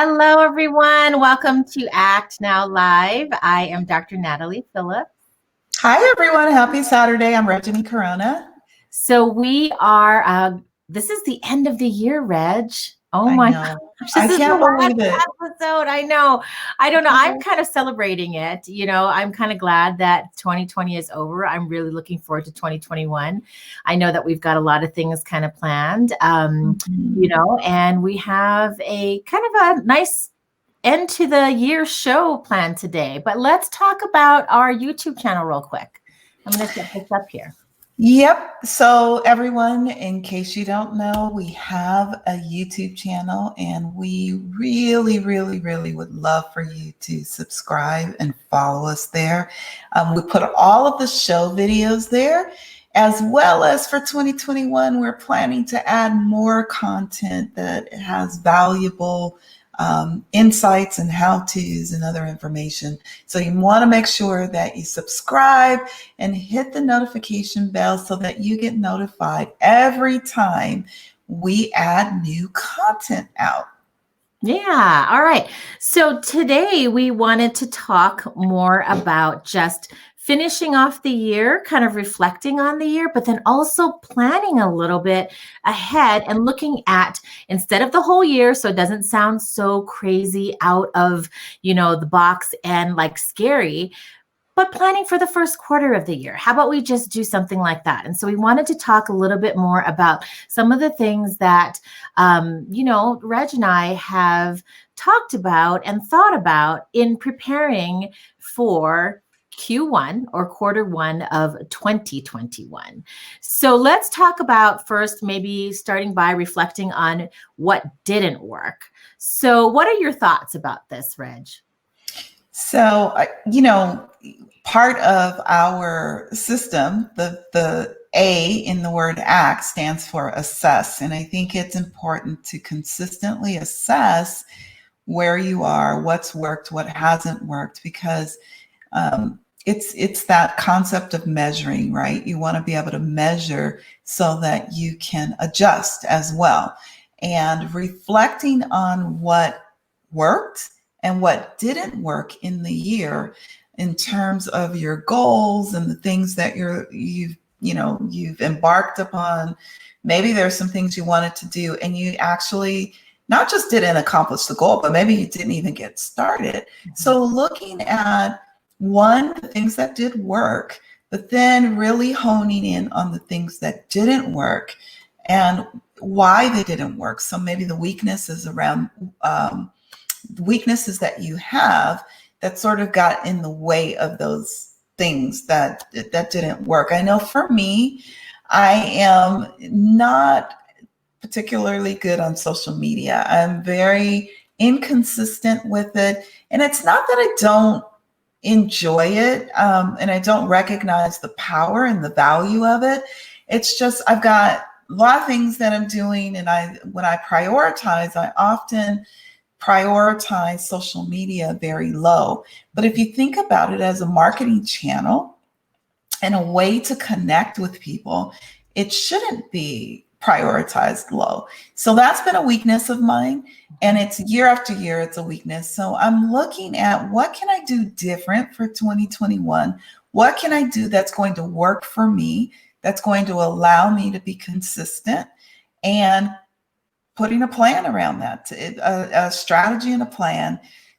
Hello, everyone. Welcome to Act Now Live. I am Dr. Natalie Phillips. Hi, everyone. Happy Saturday. I'm Reggie Corona. So we are, this is the end of the year, Reg. Oh my gosh, I can't believe it. Episode. I know. I don't know. I'm kind of celebrating it. I'm kind of glad that 2020 is over. I'm really looking forward to 2021. I know that we've got a lot of things kind of planned, and we have a kind of a nice end to the year show planned today. But let's talk about our YouTube channel real quick. I'm going to set this up here. Yep. So everyone, in case you don't know, we have a YouTube channel and we really, really, really would love for you to subscribe and follow us there. We put all of the show videos there, as well as for 2021, we're planning to add more content that has valuable insights and how-tos and other information. So you want to make sure that you subscribe and hit the notification bell so that you get notified every time we add new content out. Yeah. All right. So today we wanted to talk more about just finishing off the year, kind of reflecting on the year, but then also planning a little bit ahead and looking at, instead of the whole year, so it doesn't sound so crazy out of, the box and like scary, but planning for the first quarter of the year. How about we just do something like that? And so we wanted to talk a little bit more about some of the things that, Reg and I have talked about and thought about in preparing for Q1 or quarter one of 2021. So let's talk about first, maybe starting by reflecting on what didn't work. So what are your thoughts about this, Reg? So, part of our system, the A in the word ACT stands for assess. And I think it's important to consistently assess where you are, what's worked, what hasn't worked, because it's that concept of measuring, right? You want to be able to measure so that you can adjust as well. And reflecting on what worked and what didn't work in the year in terms of your goals and the things that you've embarked upon. Maybe there's some things you wanted to do and you actually not just didn't accomplish the goal, but maybe you didn't even get started. So looking at the things that did work, but then really honing in on the things that didn't work and why they didn't work. So maybe the weaknesses around weaknesses that you have that sort of got in the way of those things that didn't work. I know for me, I am not particularly good on social media. I'm very inconsistent with it. And it's not that I don't enjoy it and I don't recognize the power and the value of it. It's just I've got a lot of things that I'm doing, and when I prioritize, I often prioritize social media very low. But if you think about it as a marketing channel and a way to connect with people, it shouldn't be prioritized low. So that's been a weakness of mine. And it's year after year, it's a weakness. So I'm looking at what can I do different for 2021? What can I do that's going to work for me, that's going to allow me to be consistent, and putting a plan around that, a strategy and a plan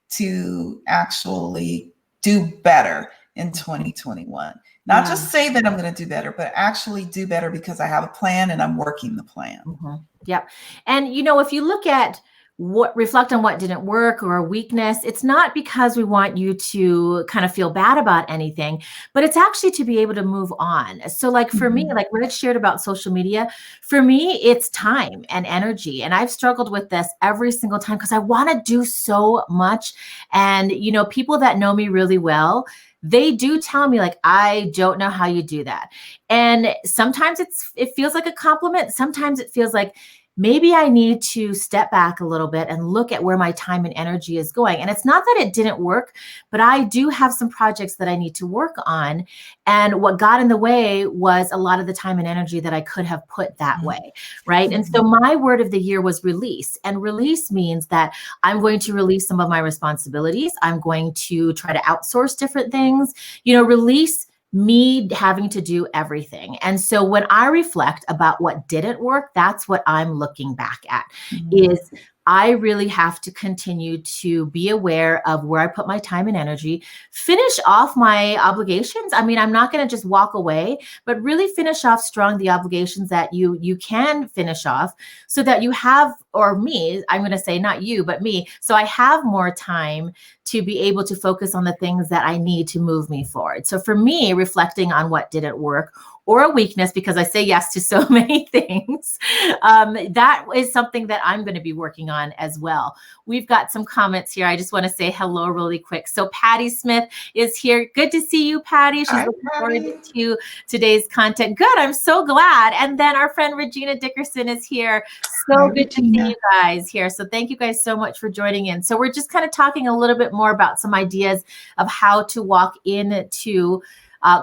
to actually do better in 2021. Not just say that I'm going to do better, but actually do better because I have a plan and I'm working the plan. Mm-hmm. Yep. And, if you look at reflect on what didn't work or a weakness, it's not because we want you to kind of feel bad about anything, but it's actually to be able to move on. So like for me, like Rich shared about social media, for me, it's time and energy. And I've struggled with this every single time because I want to do so much. And, people that know me really well, they do tell me like, I don't know how you do that. And sometimes it feels like a compliment. Sometimes it feels like, maybe I need to step back a little bit and look at where my time and energy is going. And it's not that it didn't work, but I do have some projects that I need to work on. And what got in the way was a lot of the time and energy that I could have put that way, right? And so my word of the year was release. And release means that I'm going to release some of my responsibilities. I'm going to try to outsource different things, release me having to do everything. And so when I reflect about what didn't work, that's what I'm looking back at is I really have to continue to be aware of where I put my time and energy, finish off my obligations. I mean, I'm not going to just walk away, but really finish off strong the obligations that you can finish off so that you have, or me, I'm going to say not you, but me. So I have more time to be able to focus on the things that I need to move me forward. So for me, reflecting on what didn't work or a weakness, because I say yes to so many things, that is something that I'm going to be working on as well. We've got some comments here. I just want to say hello really quick. So Patty Smith is here. Good to see you, Patty. She's looking forward to today's content. Good. I'm so glad. And then our friend Regina Dickerson is here. So good to see you guys here. So thank you guys so much for joining in. So we're just kind of talking a little bit more about some ideas of how to walk into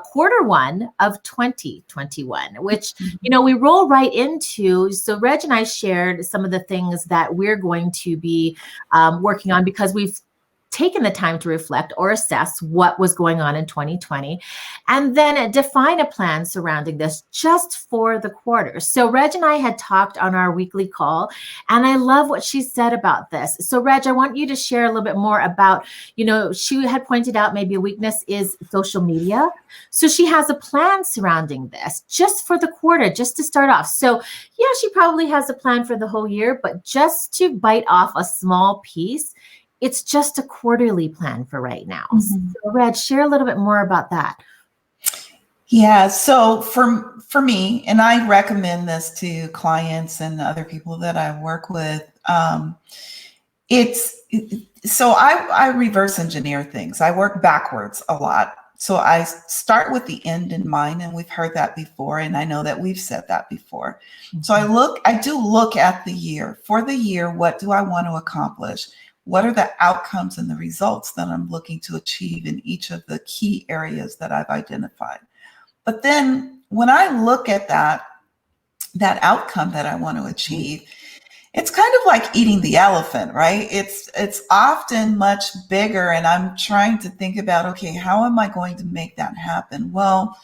quarter one of 2021, which, we roll right into. So Reg and I shared some of the things that we're going to be working on because we've taken the time to reflect or assess what was going on in 2020, and then define a plan surrounding this just for the quarter. So Reg and I had talked on our weekly call, and I love what she said about this. So Reg, I want you to share a little bit more about, she had pointed out maybe a weakness is social media. So she has a plan surrounding this just for the quarter, just to start off. So yeah, she probably has a plan for the whole year, but just to bite off a small piece, it's just a quarterly plan for right now. So Reg, share a little bit more about that. Yeah. So for me, and I recommend this to clients and other people that I work with, so I reverse engineer things. I work backwards a lot. So I start with the end in mind, and we've heard that before, and I know that we've said that before. So I do look at the year. For the year, what do I want to accomplish? What are the outcomes and the results that I'm looking to achieve in each of the key areas that I've identified? But then when I look at that outcome that I want to achieve, it's kind of like eating the elephant, right? It's often much bigger, and I'm trying to think about, okay, how am I going to make that happen? Well,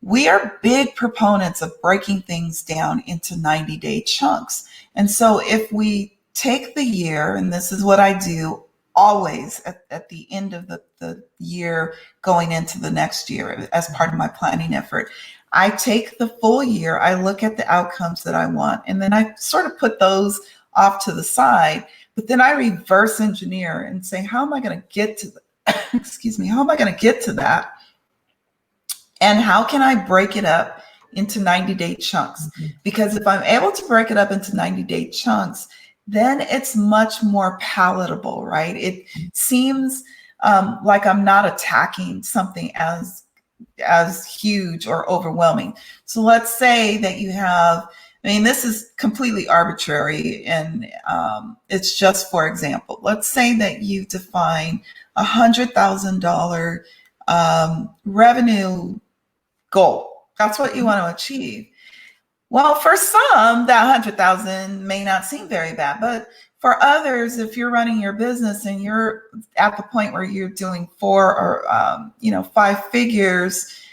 we are big proponents of breaking things down into 90-day chunks. And so if we take the year, and this is what I do always at the end of the year going into the next year as part of my planning effort, I take the full year, I look at the outcomes that I want, and then I sort of put those off to the side, but then I reverse engineer and say, how am I going to get to how am I going to get to that? And how can I break it up into 90-day chunks? Because if I'm able to break it up into 90-day chunks, then it's much more palatable, right? It seems like I'm not attacking something as huge or overwhelming. So let's say that you have, this is completely arbitrary, and it's just for example. Let's say that you define $100,000 revenue goal. That's what you want to achieve. Well, for some, that 100,000 may not seem very bad, but for others, if you're running your business and you're at the point where you're doing 4 or 5 figures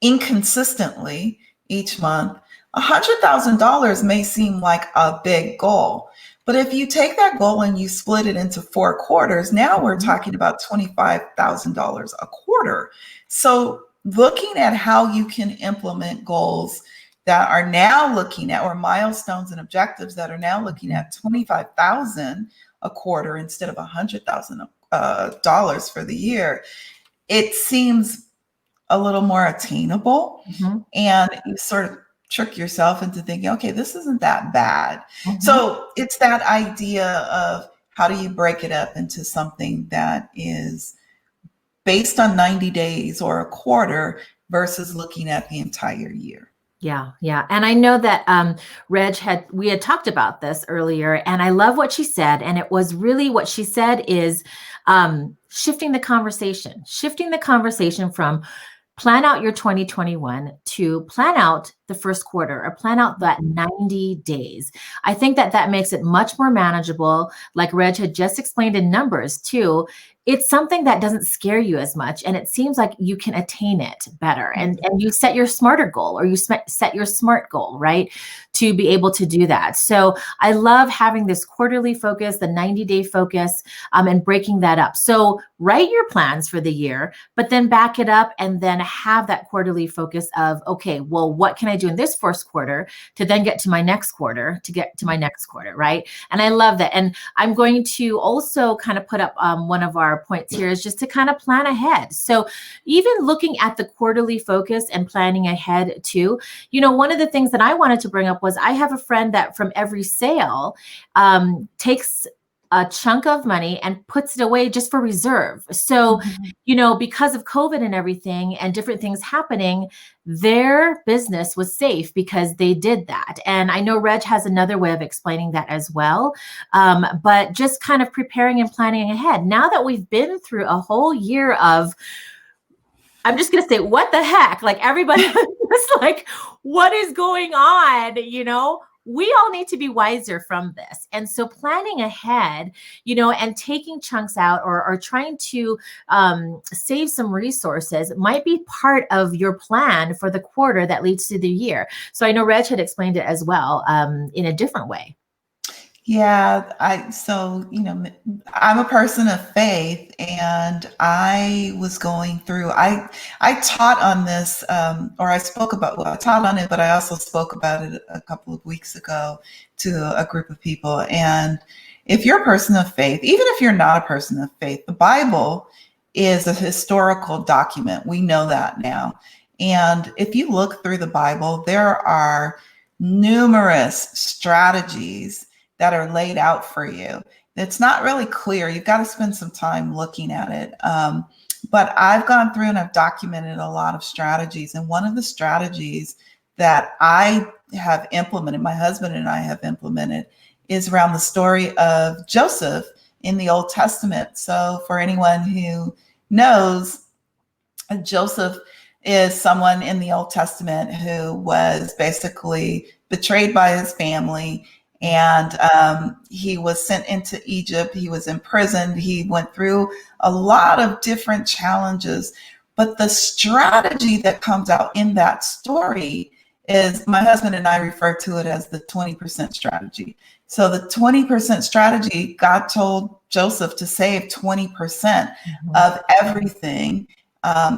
inconsistently each month, $100,000 may seem like a big goal. But if you take that goal and you split it into 4 quarters, now we're talking about $25,000 a quarter. So looking at how you can implement goals that are now looking at, or milestones and objectives that are now looking at $25,000 a quarter instead of $100,000 for the year, it seems a little more attainable. And you sort of trick yourself into thinking, okay, this isn't that bad. So it's that idea of how do you break it up into something that is based on 90 days or a quarter versus looking at the entire year. Yeah, yeah. And I know that we had talked about this earlier, and I love what she said. And it was really what she said is shifting the conversation from plan out your 2021 to plan out the first quarter or plan out that 90 days. I think that that makes it much more manageable. Like Reg had just explained in numbers too, it's something that doesn't scare you as much, and it seems like you can attain it better, and you set your smarter goal, or you set your smart goal, right, to be able to do that. So I love having this quarterly focus, the 90-day focus, and breaking that up. So write your plans for the year, but then back it up and then have that quarterly focus of, okay, well, what can I do in this first quarter to then get to my next quarter, to get to my next quarter, right? And I love that. And I'm going to also kind of put up one of our points here is just to kind of plan ahead. So even looking at the quarterly focus and planning ahead too, one of the things that I wanted to bring up was I have a friend that from every sale takes a chunk of money and puts it away just for reserve. So, because of COVID and everything and different things happening, their business was safe because they did that. And I know Reg has another way of explaining that as well. But just kind of preparing and planning ahead. Now that we've been through a whole year of, I'm just going to say, what the heck? Like everybody was like, what is going on? We all need to be wiser from this. And so planning ahead, and taking chunks out or trying to save some resources might be part of your plan for the quarter that leads to the year. So I know Reg had explained it as well in a different way. Yeah, I'm a person of faith, and I was going through, I taught on this, or I spoke about, well, I taught on it, but I also spoke about it a couple of weeks ago to a group of people. And if you're a person of faith, even if you're not a person of faith, the Bible is a historical document. We know that now. And if you look through the Bible, there are numerous strategies that are laid out for you. It's not really clear. You've got to spend some time looking at it. But I've gone through and I've documented a lot of strategies. And one of the strategies that I have implemented, my husband and I have implemented, is around the story of Joseph in the Old Testament. So for anyone who knows, Joseph is someone in the Old Testament who was basically betrayed by his family, and he was sent into Egypt. He was imprisoned. He went through a lot of different challenges. But the strategy that comes out in that story is, my husband and I refer to it as the 20% strategy. So the 20% strategy, God told Joseph to save 20% of everything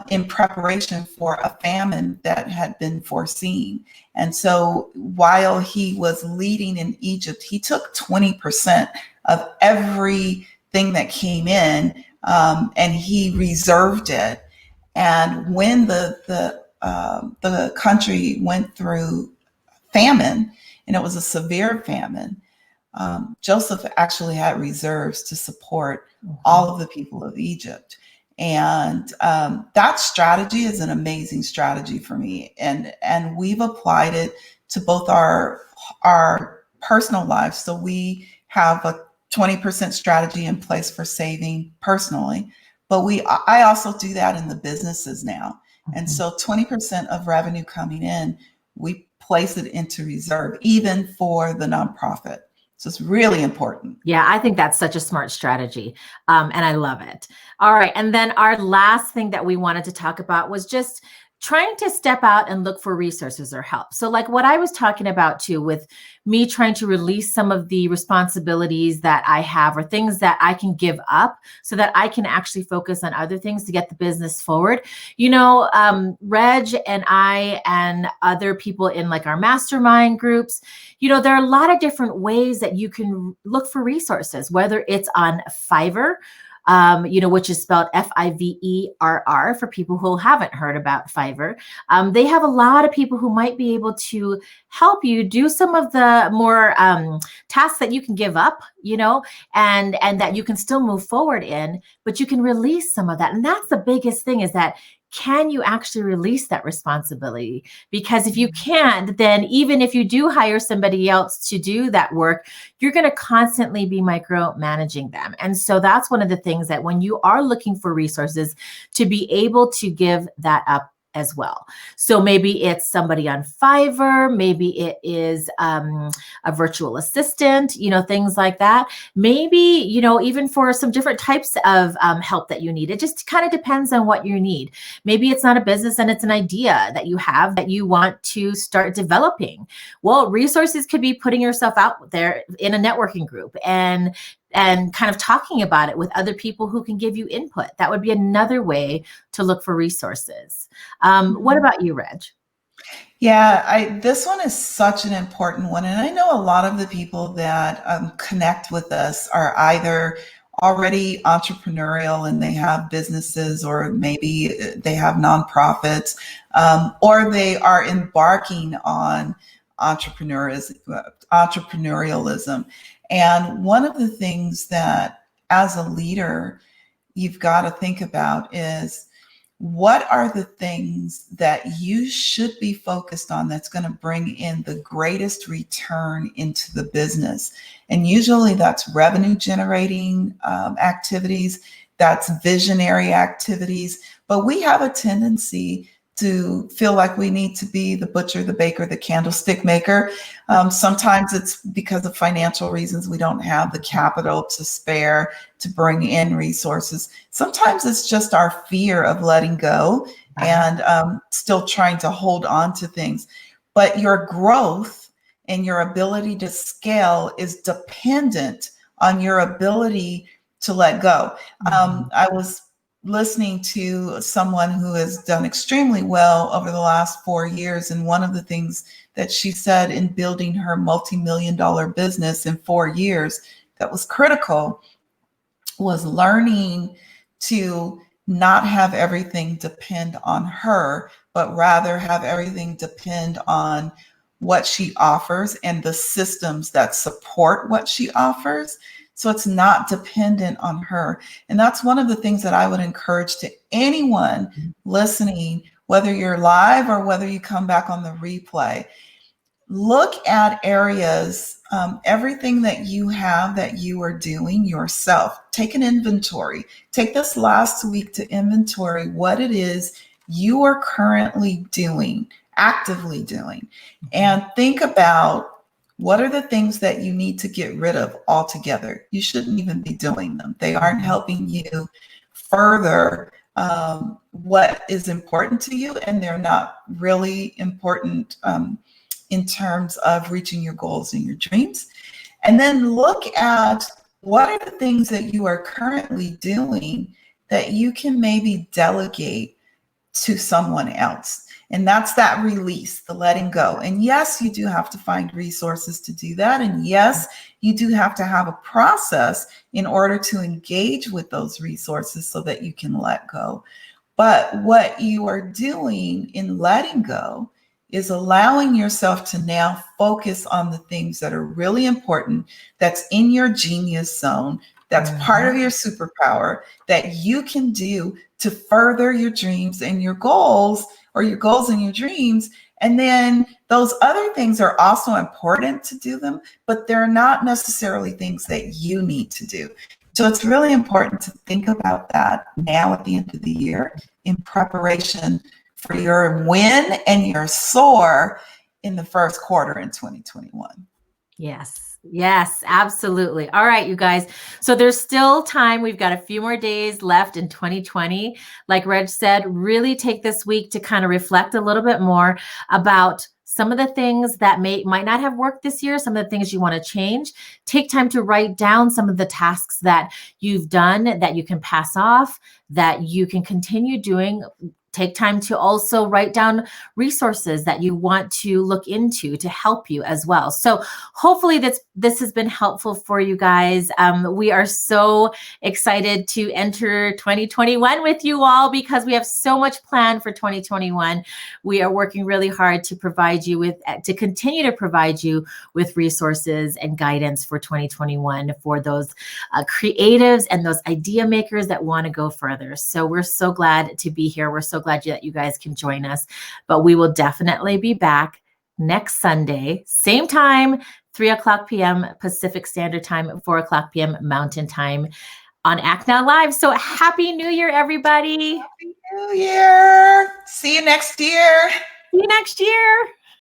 in preparation for a famine that had been foreseen. And so while he was leading in Egypt, he took 20% of everything that came in, and he reserved it. And when the country went through famine, and it was a severe famine, Joseph actually had reserves to support all of the people of Egypt. And that strategy is an amazing strategy for me, and we've applied it to both our personal lives. So we have a 20% strategy in place for saving personally, but I also do that in the businesses now. And so 20% of revenue coming in, we place it into reserve, even for the nonprofit. So it's really important. Yeah, I think that's such a smart strategy. And I love it. All right. And then our last thing that we wanted to talk about was just trying to step out and look for resources or help. So like what I was talking about too, with me trying to release some of the responsibilities that I have or things that I can give up so that I can actually focus on other things to get the business forward. Reg and I and other people in like our mastermind groups, there are a lot of different ways that you can look for resources, whether it's on Fiverr, which is spelled Fiverr for people who haven't heard about Fiverr. They have a lot of people who might be able to help you do some of the more tasks that you can give up, and that you can still move forward in, but you can release some of that. And that's the biggest thing, is that can you actually release that responsibility? Because if you can't, then even if you do hire somebody else to do that work, you're going to constantly be micromanaging them. And so that's one of the things that when you are looking for resources, to be able to give that up as well. So maybe it's somebody on Fiverr, maybe it is a virtual assistant, things like that. Maybe, even for some different types of help that you need. It just kind of depends on what you need. Maybe it's not a business and it's an idea that you have that you want to start developing. Well, resources could be putting yourself out there in a networking group and kind of talking about it with other people who can give you input. That would be another way to look for resources. What about you, Reg? Yeah, this one is such an important one. And I know a lot of the people that connect with us are either already entrepreneurial and they have businesses, or maybe they have nonprofits, or they are embarking on entrepreneurialism. And one of the things that as a leader, you've got to think about is, what are the things that you should be focused on that's going to bring in the greatest return into the business? And usually that's revenue generating activities, that's visionary activities. But we have a tendency to feel like we need to be the butcher, the baker, the candlestick maker. Sometimes it's because of financial reasons. We don't have the capital to spare to bring in resources. Sometimes it's just our fear of letting go and still trying to hold on to things. But your growth and your ability to scale is dependent on your ability to let go. I was listening to someone who has done extremely well over the last 4 years. And one of the things that she said in building her multi-million-dollar business in 4 years that was critical was learning to not have everything depend on her, but rather have everything depend on what she offers and the systems that support what she offers. So it's not dependent on her. And that's one of the things that I would encourage to anyone listening, whether you're live or whether you come back on the replay. Look at areas, everything that you have that you are doing yourself. Take an inventory. Take this last week to inventory what it is you are currently doing, actively doing, and think about, what are the things that you need to get rid of altogether? You shouldn't even be doing them. They aren't helping you further what is important to you, and they're not really important in terms of reaching your goals and your dreams. And then look at, what are the things that you are currently doing that you can maybe delegate to someone else. And that's that release, the letting go. And yes, you do have to find resources to do that. And yes, you do have to have a process in order to engage with those resources so that you can let go. But what you are doing in letting go is allowing yourself to now focus on the things that are really important, that's in your genius zone, that's part of your superpower, that you can do to further your dreams and your goals, or your goals and your dreams. And then those other things are also important to do them, but they're not necessarily things that you need to do. So it's really important to think about that now at the end of the year in preparation for your win and your soar in the first quarter in 2021. Yes, absolutely. All right, you guys. So there's still time. We've got a few more days left in 2020. Like Reg said, really take this week to kind of reflect a little bit more about some of the things that might not have worked this year, some of the things you want to change. Take time to write down some of the tasks that you've done that you can pass off, that you can continue doing. Take time to also write down resources that you want to look into to help you as well. So hopefully this has been helpful for you guys. We are so excited to enter 2021 with you all because we have so much planned for 2021. We are working really hard to continue to provide you with resources and guidance for 2021 for those creatives and those idea makers that want to go further. So we're so glad to be here. We're so glad that you guys can join us. But we will definitely be back next Sunday, same time, 3:00 p.m. Pacific Standard Time, 4:00 p.m. Mountain Time on Act Now Live. So Happy New Year, everybody. Happy New Year. See you next year. See you next year.